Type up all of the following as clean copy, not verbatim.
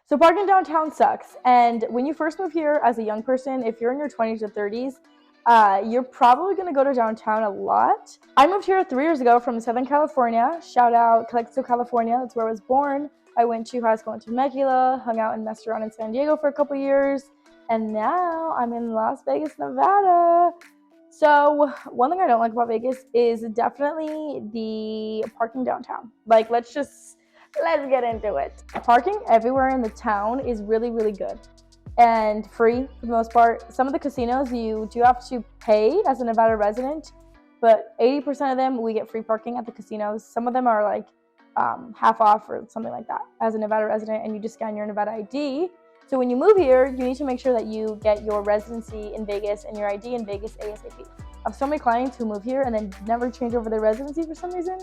So parking downtown sucks. And when you first move here as a young person, if you're in your 20s or 30s, you're probably going to go to downtown a lot. I moved here 3 years ago from Southern California. Shout out Calexico, California. That's where I was born. I went to high school in Temecula, hung out and messed around in San Diego for a couple years. And now I'm in Las Vegas, Nevada. So one thing I don't like about Vegas is definitely the parking downtown. Like, let's get into it. Parking everywhere in the town is really, really good and free for the most part. Some of the casinos you do have to pay as a Nevada resident, but 80% of them we get free parking at the casinos. Some of them are like half off or something like that as a Nevada resident, and you just scan your Nevada ID. So when you move here, you need to make sure that you get your residency in Vegas and your ID in Vegas ASAP. I have so many clients who move here and then never change over their residency for some reason.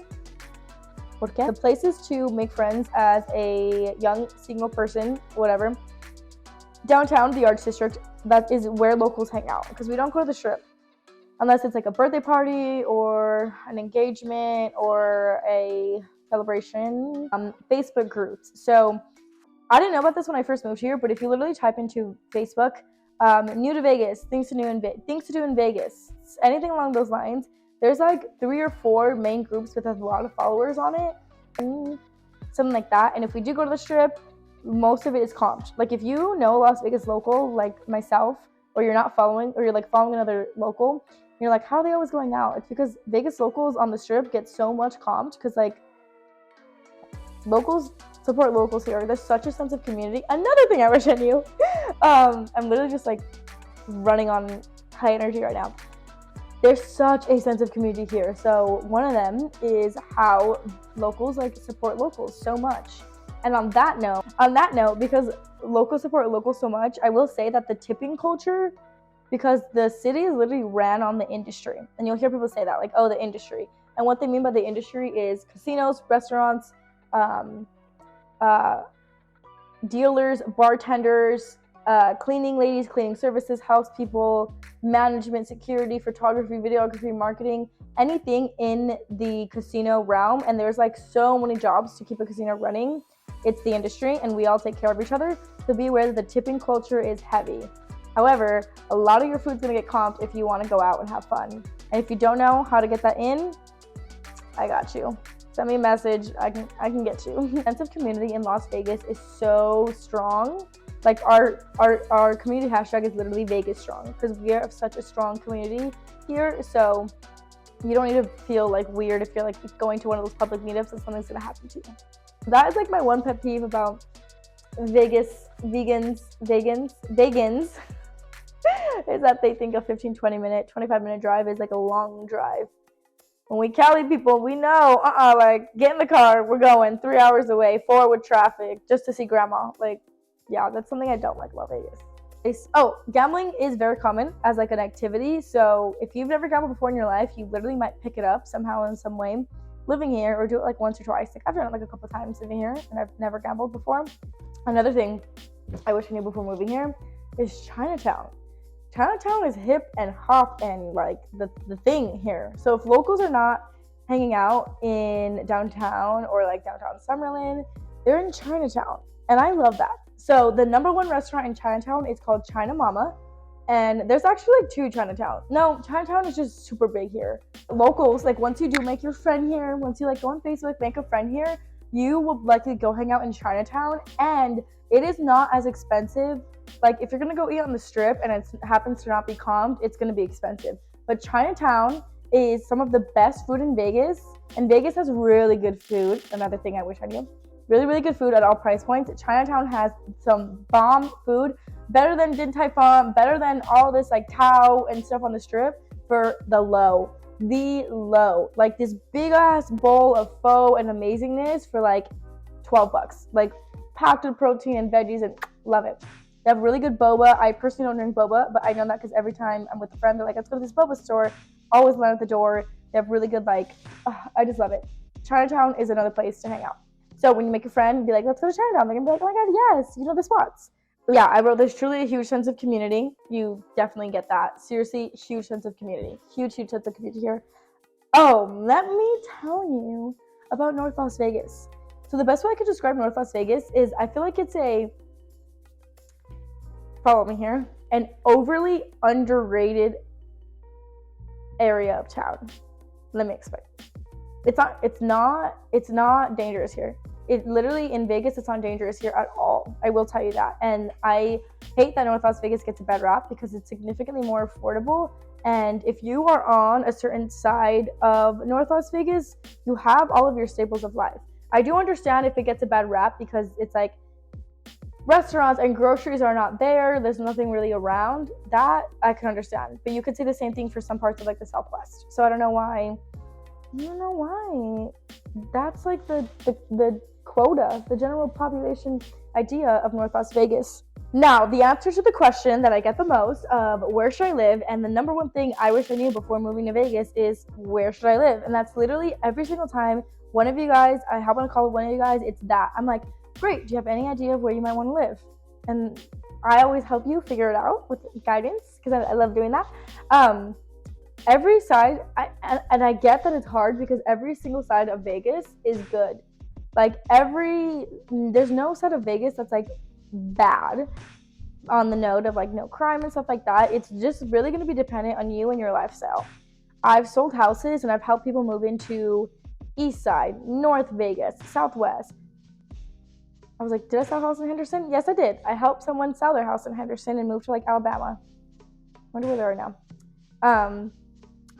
The places to make friends as a young single person, whatever. Downtown, the Arts District, that is where locals hang out, because we don't go to the Strip unless it's like a birthday party or an engagement or a celebration. Facebook groups. So I didn't know about this when I first moved here, but if you literally type into Facebook, new to Vegas, things to do in Vegas, anything along those lines, there's like 3 or 4 main groups with a lot of followers on it, something like that. And if we do go to the Strip, most of it is comped. Like if you know Las Vegas local, like myself, or you're not following, or you're like following another local, and you're like, how are they always going out? It's because Vegas locals on the Strip get so much comped, because like locals support locals here. There's such a sense of community. Another thing I wish I knew. I'm literally just like running on high energy right now. There's such a sense of community here. So one of them is how locals like support locals so much. And on that note, because locals support locals so much, I will say that the tipping culture, because the city is literally ran on the industry. And you'll hear people say that, like, oh, the industry. And what they mean by the industry is casinos, restaurants, dealers, bartenders, cleaning ladies, cleaning services, house people, management, security, photography, videography, marketing, anything in the casino realm. And there's like so many jobs to keep a casino running. It's the industry, and we all take care of each other. So be aware that the tipping culture is heavy. However, a lot of your food's gonna get comped if you want to go out and have fun. And if you don't know how to get that in, I got you. Send me a message. I can get you. The sense of community in Las Vegas is so strong. Like our community hashtag is literally Vegas strong, because we have such a strong community here. So you don't need to feel like weird if you're like going to one of those public meetups and something's gonna happen to you. That is like my one pet peeve about Vegas vegans is that they think a 15-20 minute 25-minute drive is like a long drive. When we Cali people, we know, like, get in the car, we're going 3 hours away, 4 with traffic, just to see grandma. Like, yeah, that's something I don't like about Vegas. Oh, gambling is very common as like an activity. So if you've never gambled before in your life, you literally might pick it up somehow in some way living here, or do it like once or twice. Like I've done it like a couple times living here, and I've never gambled before. Another thing I wish I knew before moving here is Chinatown. Chinatown is hip and hop and like the thing here. So if locals are not hanging out in downtown or like downtown Summerlin, they're in Chinatown. And I love that. So the number 1 restaurant in Chinatown is called China Mama. And there's actually like 2 Chinatown. No, Chinatown is just super big here. Locals, like once you do make your friend here, once you like go on Facebook, make a friend here, you will likely go hang out in Chinatown. And it is not as expensive. Like if you're gonna go eat on the Strip and it happens to not be comped, it's gonna be expensive. But Chinatown is some of the best food in Vegas, and Vegas has really good food. Another thing I wish I knew. Really, really good food at all price points. Chinatown has some bomb food, better than Din Tai Fung, better than all this like Tao and stuff on the Strip for the low. Like this big ass bowl of pho and amazingness for like $12. Like packed with protein and veggies, and love it. They have really good boba. I personally don't drink boba, but I know that because every time I'm with a friend, they're like, let's go to this boba store. Always land at the door. They have really good, like, I just love it. Chinatown is another place to hang out. So when you make a friend, be like, let's go to Chinatown. They're going to be like, oh my God, yes, you know the spots. But yeah, I wrote, there's truly a huge sense of community. You definitely get that. Seriously, huge sense of community. Huge sense of community here. Oh, let me tell you about North Las Vegas. So the best way I could describe North Las Vegas is I feel like it's a follow me here, an overly underrated area of town. Let me explain. It's not dangerous here. It literally, in Vegas, it's not dangerous here at all. I will tell you that. And I hate that North Las Vegas gets a bad rap because it's significantly more affordable. And if you are on a certain side of North Las Vegas, you have all of your staples of life. I do understand if it gets a bad rap because it's like restaurants and groceries are not there. There's nothing really around. That I can understand. But you could say the same thing for some parts of like the Southwest. So I don't know why. That's like the quota, the general population idea of North Las Vegas. Now, the answer to the question that I get the most of where should I live, and the number one thing I wish I knew before moving to Vegas is where should I live? And that's literally every single time one of you guys, I hop on a call with one of you guys, it's that. I'm like, great, do you have any idea of where you might want to live? And I always help you figure it out with guidance because I love doing that. Every side, I get that it's hard because every single side of Vegas is good. Like there's no side of Vegas that's like bad on the note of like no crime and stuff like that. It's just really going to be dependent on you and your lifestyle. I've sold houses and I've helped people move into East Side, North Vegas, Southwest. I was like, did I sell a house in Henderson? Yes, I did. I helped someone sell their house in Henderson and move to like Alabama. I wonder where they are now.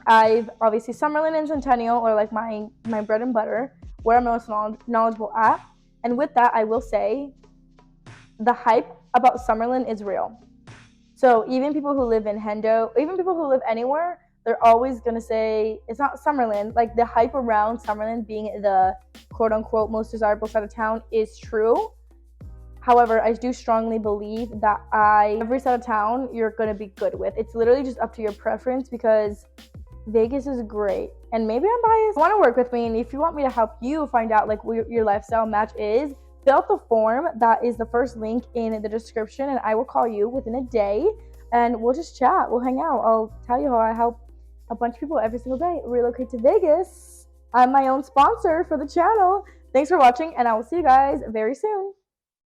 I've obviously Summerlin and Centennial are like my bread and butter, where I'm most knowledgeable at. And with that, I will say the hype about Summerlin is real. So even people who live in Hendo, even people who live anywhere, they're always going to say it's not Summerlin. Like the hype around Summerlin being the quote unquote most desirable side of town is true. However, I do strongly believe that every side of town you're going to be good with. It's literally just up to your preference because Vegas is great. And maybe I'm biased. If you want to work with me and if you want me to help you find out like where your lifestyle match is, fill out the form. That is the first link in the description and I will call you within a day and we'll just chat. We'll hang out. I'll tell you how I help a bunch of people every single day relocate to Vegas. I'm my own sponsor for the channel. Thanks for watching and I will see you guys very soon.